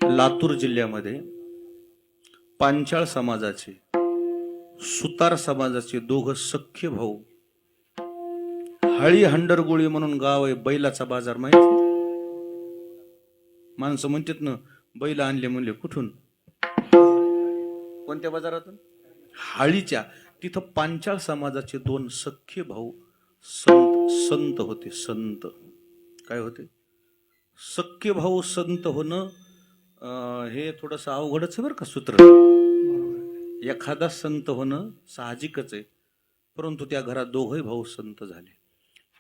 लातूर जिल्ह्यामध्ये पांचाळ समाजाचे, सुतार समाजाचे दोघं सख्खे भाऊ, हळी हंडरगुळी म्हणून गाव आहे, बैलाचा बाजार माहिती. माणसं म्हणतात ना, बैल आणले म्हणले कुठून, कोणत्या बाजारातून? हाळीच्या. तिथं पांचाळ समाजाचे दोन सख्खे भाऊ संत होते. संत काय होते? सख्खे भाऊ संत होणं हे थोडंसं अवघडच आहे बरं का सूत्र. एखादा संत होणं साहजिकच आहे, परंतु त्या घरात दोघे भाऊ संत झाले.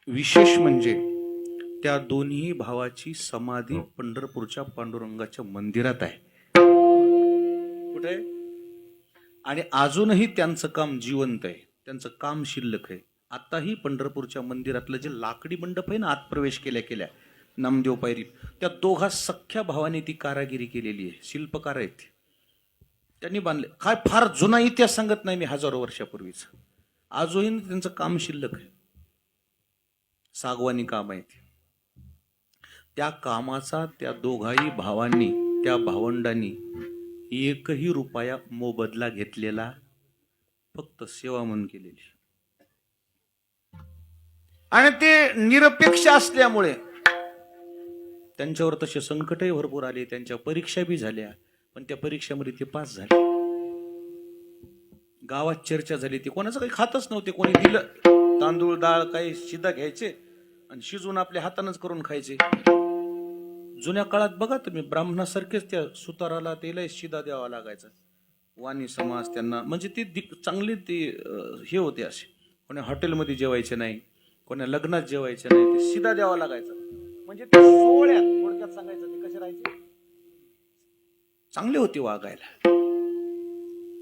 विशेष म्हणजे त्या दोन्ही भावाची समाधी पंढरपूरच्या पांडुरंगाच्या मंदिरात आहे. कुठे? आणि अजूनही त्यांचं काम जिवंत आहे, त्यांचं काम शिल्लक आहे. आताही पंढरपूरच्या मंदिरातलं जे लाकडी मंडप आहे ना, आत प्रवेश केल्या नामदेव पायरी, त्या दोघा सख्ख्या भावाने ती कारागिरी केलेली आहे. शिल्पकार आहेत त्यांनी बांधले. काय फार जुना इतिहास सांगत नाही मी, हजारो वर्षापूर्वीच. आजही त्यांचं काम शिल्लक आहे, सागवानी काम आहे. त्या कामाचा त्या दोघाही भावांनी, त्या भावंडांनी एकही रुपया मोबदला घेतलेला, फक्त सेवा म्हणून केलेली. आणि ते निरपेक्ष असल्यामुळे त्यांच्यावर तसे संकटही भरपूर आले, त्यांच्या परीक्षा बी झाल्या, पण त्या परीक्षेमध्ये ते पास झाले. गावात चर्चा झाली, ते कोणाचं काही खातच नव्हते. कोणी दिलं तांदूळ डाळ काही शिदा घ्यायचे आणि शिजवून आपल्या हातानच करून खायचे. जुन्या काळात बघा तुम्ही, ब्राह्मणासारखेच त्या सुताराला त्याला शिदा द्यावा लागायचा. वाणी समाज त्यांना म्हणजे ते चांगले ते हे होते असे. कोणी हॉटेलमध्ये जेवायचे नाही, कोणा लग्नात जेवायचे नाही, ते शिदा द्यावा लागायचा. म्हणजे ते सोहळ्यात थोडक्यात सांगायचं ते कसे राहायचे, चांगले होते वागायला.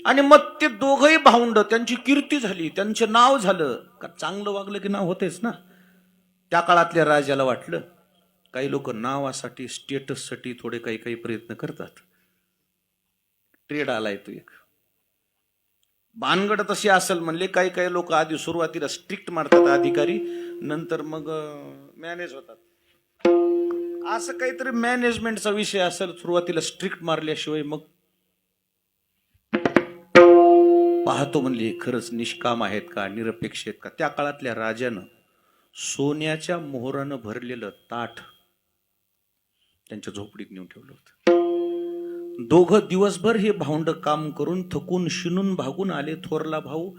आणि मग ते दोघही भावंड, त्यांची कीर्ती झाली, त्यांचे नाव झालं. का चांगलं वागलं की नाव होतेच ना. त्या काळातल्या राजाला वाटलं काही लोक नावासाठी, स्टेटससाठी थोडे काही प्रयत्न करतात. ट्रेड आलाय तो एक भानगड तशी असेल म्हणले. काही लोक आधी सुरुवातीला स्ट्रिक्ट मारतात अधिकारी, नंतर मग मॅनेज होतात. असं काहीतरी मॅनेजमेंटचा विषय असेल. सुरुवातीला स्ट्रिक्ट मारल्याशिवाय मग पाहतो म्हणले खरंच निष्काम आहेत का, निरपेक्ष आहेत का. त्या काळातल्या राजानं सोन्याच्या मोहरानं भरलेलं ताट त्यांच्या झोपडीत नेऊन ठेवलं होतं. दोघं दिवसभर हे भावंड काम करून थकून शिनून भागून आले. थोरला भाऊ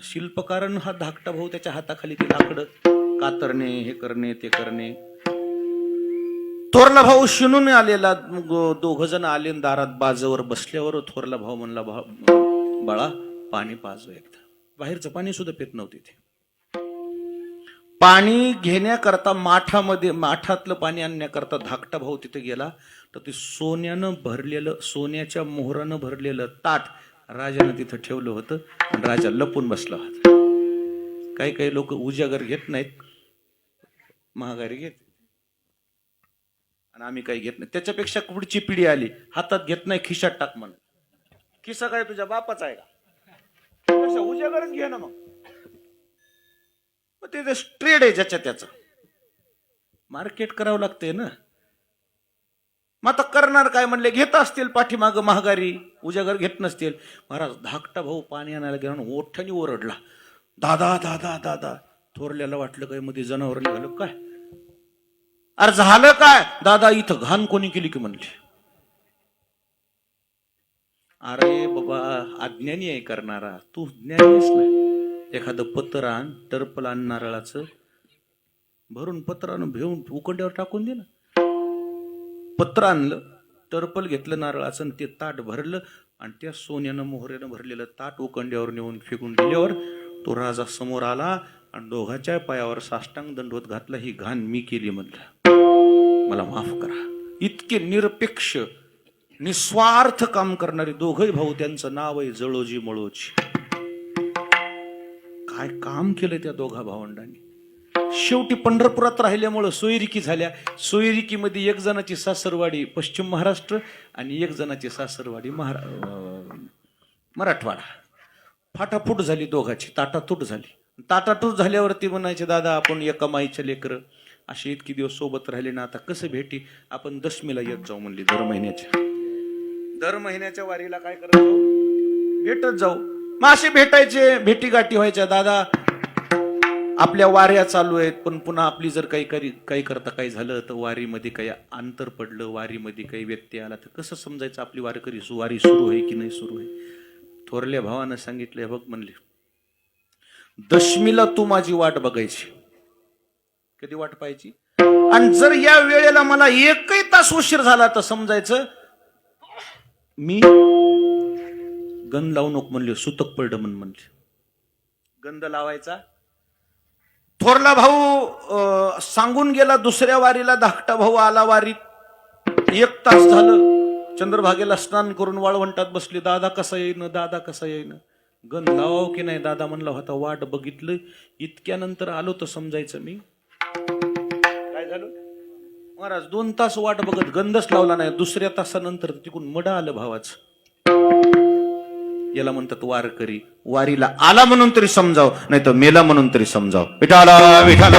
शिल्पकारण, हा धाकटा भाऊ त्याच्या हाताखाली ते लाकडं कातरणे, हे करणे ते करणे. थोरला भाऊ शिनून आलेला. दोघ जण आले दारात. बाजवर बसल्यावर थोरला भाऊ म्हणला, बाळा पाणी पाजव एकदा. बाहेरचं पाणी सुद्धा पित नव्हते ते. पाणी घेण्याकरता माठातलं पाणी आणण्याकरता धाकटा भाऊ तिथे गेला, तर ते सोन्यानं भरलेलं, सोन्याच्या मोहरानं भरलेलं ताट राजानं तिथं ठेवलं होतं. आणि राजा लपून बसला होता. काही लोक उजागर घेत नाहीत, महागारी घेत, आणि आम्ही काही घेत नाही. त्याच्यापेक्षा पुढची पिढी आली, हातात घेत नाही, खिशात टाक म्हण. खिसा काय तुझ्या बापाचा आहे का? उजागरच घे ना. मग ते ट्रेड आहे, ज्याच्या त्याचं मार्केट करावं लागतंय ना. मग आता करणार काय म्हणले, घेत असतील पाठीमाग महागारी, उजागर घेत नसतील. महाराज धाकटा भाऊ पाणी आणायला गेला, ओठ्याने ओरडला, दादा दादा दादा. थोरल्याला वाटलं काय मध्ये जनावर निघालं काय. अरे झालं काय दादा, इथं घाण कोणी केली की म्हणले. अरे बाबा अज्ञानी आहे करणारा, तू ज्ञानीच नाही. एखादं पत्र आण, टर्पल आण नारळाचं, भरून पत्रानं भेऊन उकंड्यावर टाकून दे ना. पत्र आणलं, टर्पल घेतलं नारळाचं, आणि ते ताट भरलं, आणि त्या सोन्यानं मोहऱ्यानं भरलेलं ताट उकंड्यावर नेऊन फेकून दिल्यावर तो राजा समोर आला आणि दोघांच्या पायावर साष्टांग दंडवत घातला. ही घाण मी केली म्हणलं, मला माफ करा. इतके निरपेक्ष निस्वार्थ काम करणारे दोघही भाऊ. त्यांचं नाव आहे जळोजी मळोजी. काय काम केलं त्या दोघा भावंडांनी. शेवटी पंढरपुरात राहिल्यामुळं सोयरिकी झाल्या. सोयरिकीमध्ये एक जणाची सासरवाडी पश्चिम महाराष्ट्र आणि एक जणाची सासरवाडी मराठवाडा. फाटाफूट झाली दोघाची, ताटातूट झाली. ताटातूट झाल्यावरती म्हणायचे, दादा आपण एका माईच्या लेकर, असे इतकी दिवस सोबत राहिले ना, आता कसं भेटी, आपण दशमीला येत जाऊ म्हणली दर महिन्याच्या. दर महिन्याच्या वारीला काय करत जाऊ, भेटत जाऊ. मग असे भेटायचे, भेटीगाठी व्हायच्या. दादा आपल्या वाऱ्या चालू आहेत, पण पुन्हा आपली जर काही करता काही झालं तर वारीमध्ये काही अंतर पडलं, वारीमध्ये काही व्यक्ती आला तर कसं समजायचं आपली वारी सुरू आहे की नाही सुरू आहे. थोरल्या भावानं सांगितलं, बघ म्हणले, दशमीला तू माझी वाट बघायची. कधी वाट पाहायची? आणि जर या वेळेला मला एकही तास उशीर झाला तर समजायचं मी गंध लावू नको म्हणले, सुतक पडलं म्हणले. गंध लावायचा. थोरला भाऊ सांगून गेला दुसऱ्या वारीला, धाकटा भाऊ आला वारीत. 1 तास झालं, चंद्रभागेला स्नान करून वाळवंटात बसले. दादा कसा येईन, दादा कसा येईन. गंध लावाव की नाही दादा म्हणला होता, वाट बघितलं, इतक्यानंतर आलो तर समजायचं मी. काय झालं महाराज, 2 तास वाट बघत गंधच लावला नाही. दुसऱ्या तासानंतर तिकडून मड आलं भावाचं. याला म्हणतात वारकरी. वारीला आला म्हणून तरी समजाव, नाही तर मेला म्हणून तरी समजाव. विठाला विठाला.